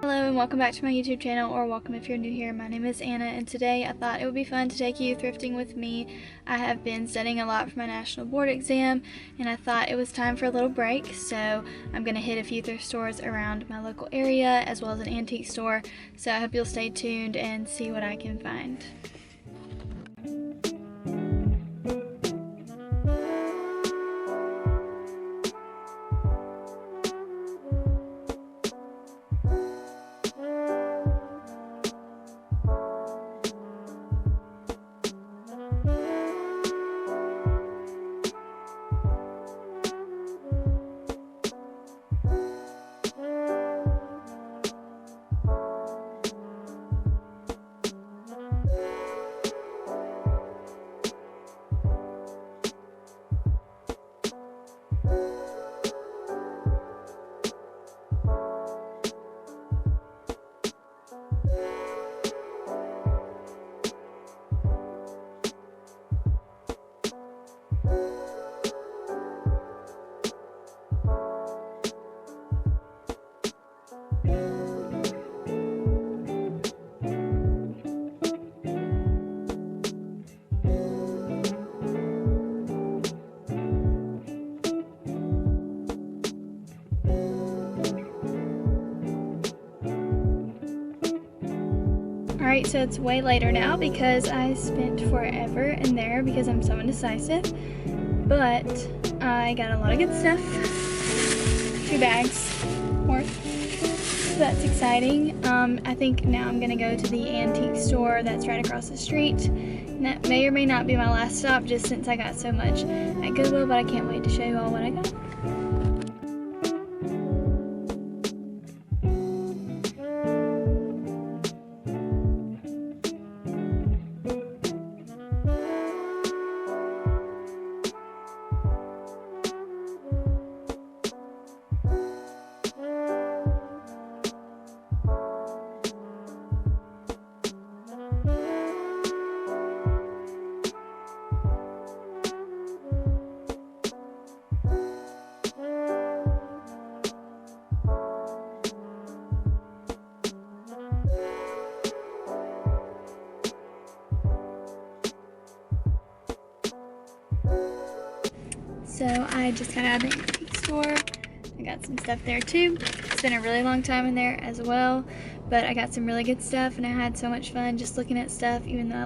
Hello and welcome back to my YouTube channel, or welcome if you're new here. My name is Anna, and today I thought it would be fun to take you thrifting with me. I have been studying a lot for my national board exam, and I thought it was time for a little break, so I'm going to hit a few thrift stores around my local area as well as an antique store, so I hope you'll stay tuned and see what I can find. Alright, so it's way later now because I spent forever in there because I'm so indecisive, but I got a lot of good stuff, 2 bags worth, so that's exciting. I think now I'm going to go to the antique store that's right across the street, and that may or may not be my last stop just since I got so much at Goodwill, but I can't wait to show you all what I got. So I just got out of the antique store. I got some stuff there too. It's been a really long time in there as well, but I got some really good stuff and I had so much fun just looking at stuff, even though I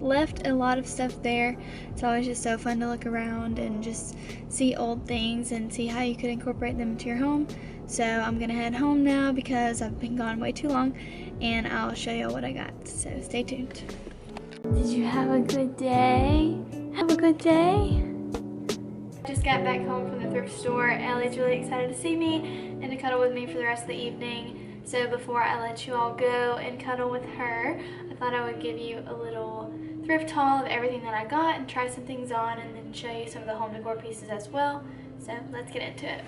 left a lot of stuff there. It's always just so fun to look around and just see old things and see how you could incorporate them into your home. So I'm gonna head home now because I've been gone way too long, and I'll show you what I got. So stay tuned. Did you have a good day? Have a good day? Just got back home from the thrift store. Ellie's really excited to see me and to cuddle with me for the rest of the evening. So before I let you all go and cuddle with her, I thought I would give you a little thrift haul of everything that I got and try some things on, and then show you some of the home decor pieces as well. So let's get into it.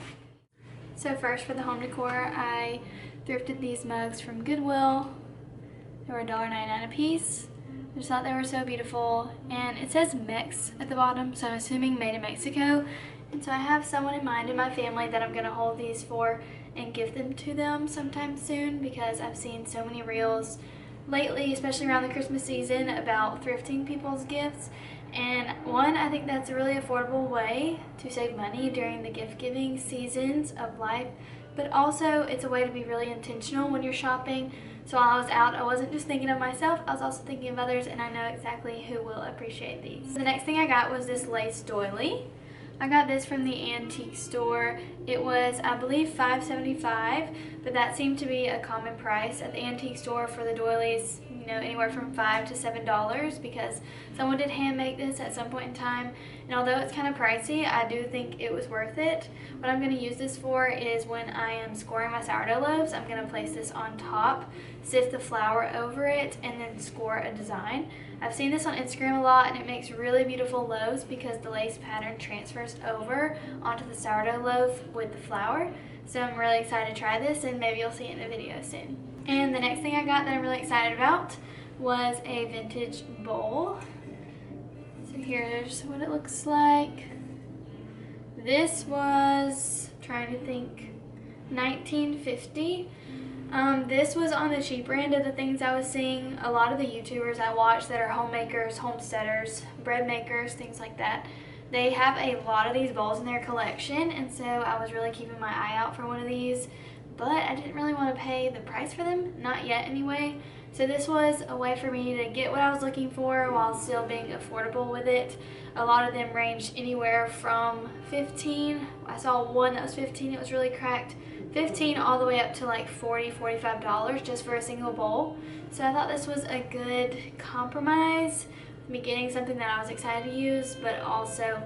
So first, for the home decor, I thrifted these mugs from Goodwill. They were $1.99 a piece. I just thought they were so beautiful, and it says Mex at the bottom, so I'm assuming made in Mexico. And so I have someone in mind in my family that I'm going to hold these for and give them to them sometime soon, because I've seen so many reels lately, especially around the Christmas season, about thrifting people's gifts. And one, I think that's a really affordable way to save money during the gift giving seasons of life, but also it's a way to be really intentional when you're shopping. So while I was out, I wasn't just thinking of myself, I was also thinking of others, and I know exactly who will appreciate these. The next thing I got was this lace doily. I got this from the antique store. It was, I believe, $5.75, but that seemed to be a common price at the antique store for the doilies, you know, anywhere from $5 to $7, because someone did hand make this at some point in time. And although it's kind of pricey, I do think it was worth it. What I'm going to use this for is when I am scoring my sourdough loaves, I'm going to place this on top, sift the flour over it, and then score a design. I've seen this on Instagram a lot, and it makes really beautiful loaves because the lace pattern transfers over onto the sourdough loaf with the flour. So I'm really excited to try this, and maybe you'll see it in the video soon. And the next thing I got that I'm really excited about was a vintage bowl. So here's what it looks like. This was, trying to think, 1950. This was on the cheaper end of the things I was seeing. A lot of the YouTubers I watch that are homemakers, homesteaders, bread makers, things like that, they have a lot of these bowls in their collection, and so I was really keeping my eye out for one of these, but I didn't really want to pay the price for them, not yet anyway. So this was a way for me to get what I was looking for while still being affordable with it. A lot of them ranged anywhere from 15, I saw one that was 15, it was really cracked, 15 all the way up to like $40, $45 just for a single bowl. So I thought this was a good compromise, me getting something that I was excited to use, but also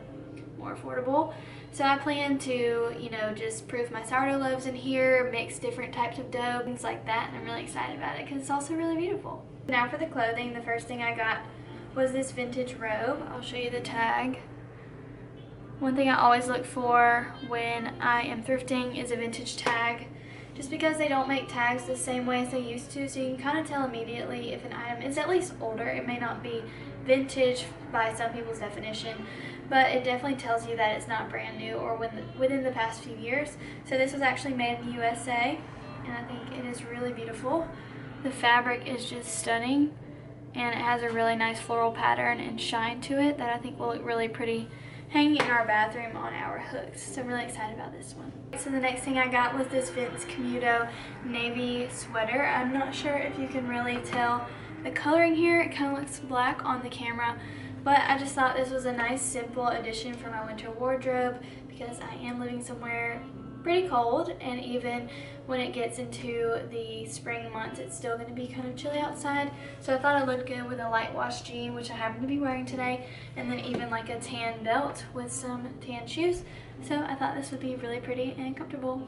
more affordable. So I plan to, just proof my sourdough loaves in here, mix different types of dough, things like that, and I'm really excited about it because it's also really beautiful. Now for the clothing, the first thing I got was this vintage robe. I'll show you the tag. One thing I always look for when I am thrifting is a vintage tag, just because they don't make tags the same way as they used to, so you can kind of tell immediately if an item is at least older. It may not be vintage by some people's definition, but it definitely tells you that it's not brand new or within the past few years. So this was actually made in the USA, and I think it is really beautiful. The fabric is just stunning, and it has a really nice floral pattern and shine to it that I think will look really pretty hanging in our bathroom on our hooks. So I'm really excited about this one. So the next thing I got was this Vince Camuto navy sweater. I'm not sure if you can really tell the coloring here. It kind of looks black on the camera, but I just thought this was a nice simple addition for my winter wardrobe because I am living somewhere pretty cold, and even when it gets into the spring months it's still going to be kind of chilly outside. So I thought it looked good with a light wash jean, which I happen to be wearing today, and then even like a tan belt with some tan shoes. So I thought this would be really pretty and comfortable.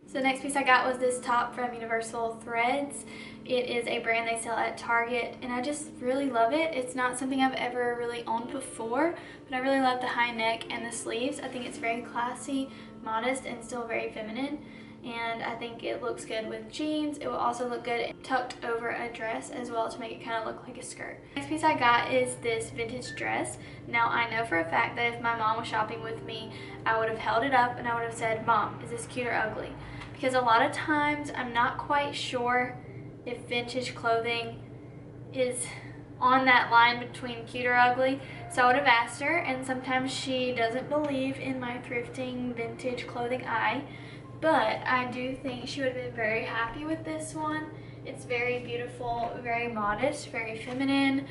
So the next piece I got was this top from Universal Threads. It is a brand they sell at Target, and I just really love it. It's not something I've ever really owned before, but I really love the high neck and the sleeves. I think it's very classy, modest, and still very feminine, and I think it looks good with jeans. It will also look good tucked over a dress as well to make it kind of look like a skirt. Next piece I got is this vintage dress. Now I know for a fact that if my mom was shopping with me, I would have held it up and I would have said, "Mom, is this cute or ugly?" Because a lot of times I'm not quite sure if vintage clothing is on that line between cute or ugly. So I would have asked her, and sometimes she doesn't believe in my thrifting vintage clothing eye, but I do think she would have been very happy with this one. It's very beautiful, very modest, very feminine.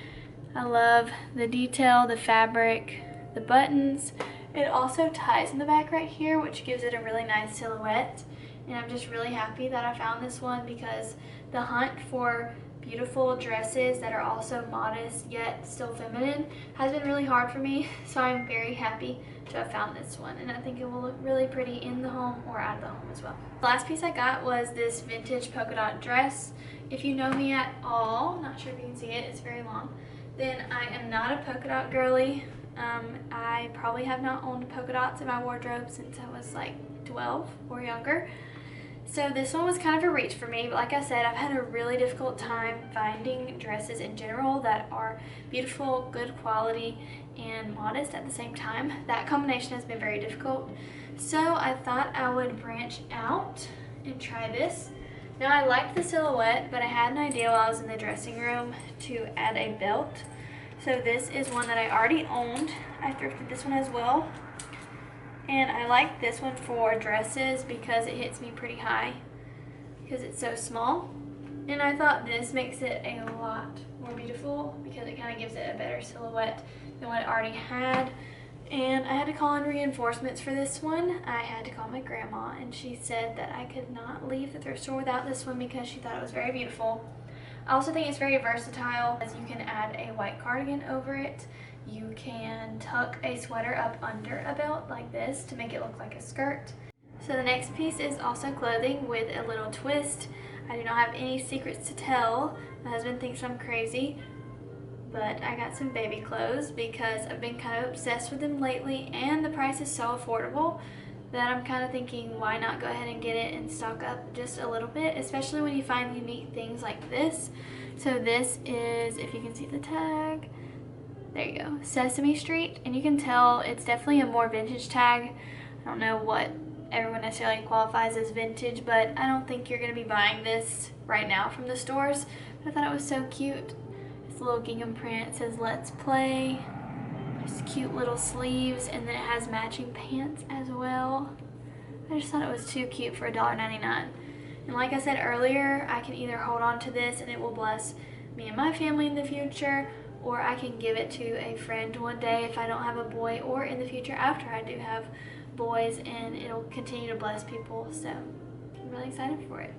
I love the detail, the fabric, the buttons. It also ties in the back right here, which gives it a really nice silhouette. And I'm just really happy that I found this one because the hunt for beautiful dresses that are also modest yet still feminine has been really hard for me. So I'm very happy to have found this one, and I think it will look really pretty in the home or out of the home as well. The last piece I got was this vintage polka dot dress. If you know me at all, not sure if you can see it, it's very long, then I am not a polka dot girly. I probably have not owned polka dots in my wardrobe since I was like 12 or younger. So this one was kind of a reach for me, but like I said, I've had a really difficult time finding dresses in general that are beautiful, good quality, and modest at the same time. That combination has been very difficult. So I thought I would branch out and try this. Now I liked the silhouette, but I had an idea while I was in the dressing room to add a belt. So this is one that I already owned. I thrifted this one as well. And I like this one for dresses because it hits me pretty high because it's so small. And I thought this makes it a lot more beautiful because it kind of gives it a better silhouette than what it already had. And I had to call in reinforcements for this one. I had to call my grandma, and she said that I could not leave the thrift store without this one because she thought it was very beautiful. I also think it's very versatile as you can add a white cardigan over it. You can tuck a sweater up under a belt like this to make it look like a skirt. So the next piece is also clothing with a little twist. I do not have any secrets to tell. My husband thinks I'm crazy, but I got some baby clothes because I've been kind of obsessed with them lately, and the price is so affordable that I'm kind of thinking, why not go ahead and get it and stock up just a little bit, especially when you find unique things like this. So this is, if you can see the tag, there you go, Sesame Street, and you can tell it's definitely a more vintage tag. I don't know what everyone necessarily qualifies as vintage, but I don't think you're going to be buying this right now from the stores. But I thought it was so cute. It's a little gingham print. It says "Let's Play." Just cute little sleeves, and then it has matching pants as well. I just thought it was too cute for $1.99. And like I said earlier, I can either hold on to this and it will bless me and my family in the future, or I can give it to a friend one day if I don't have a boy, or in the future after I do have boys, and it'll continue to bless people. So I'm really excited for it.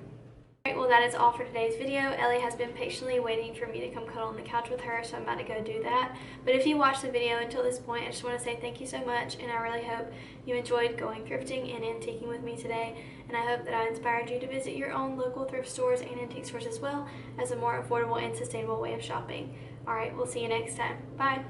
Alright, well that is all for today's video. Ellie has been patiently waiting for me to come cuddle on the couch with her, so I'm about to go do that. But if you watched the video until this point, I just want to say thank you so much, and I really hope you enjoyed going thrifting and antiquing with me today. And I hope that I inspired you to visit your own local thrift stores and antique stores as well, as a more affordable and sustainable way of shopping. Alright, we'll see you next time. Bye!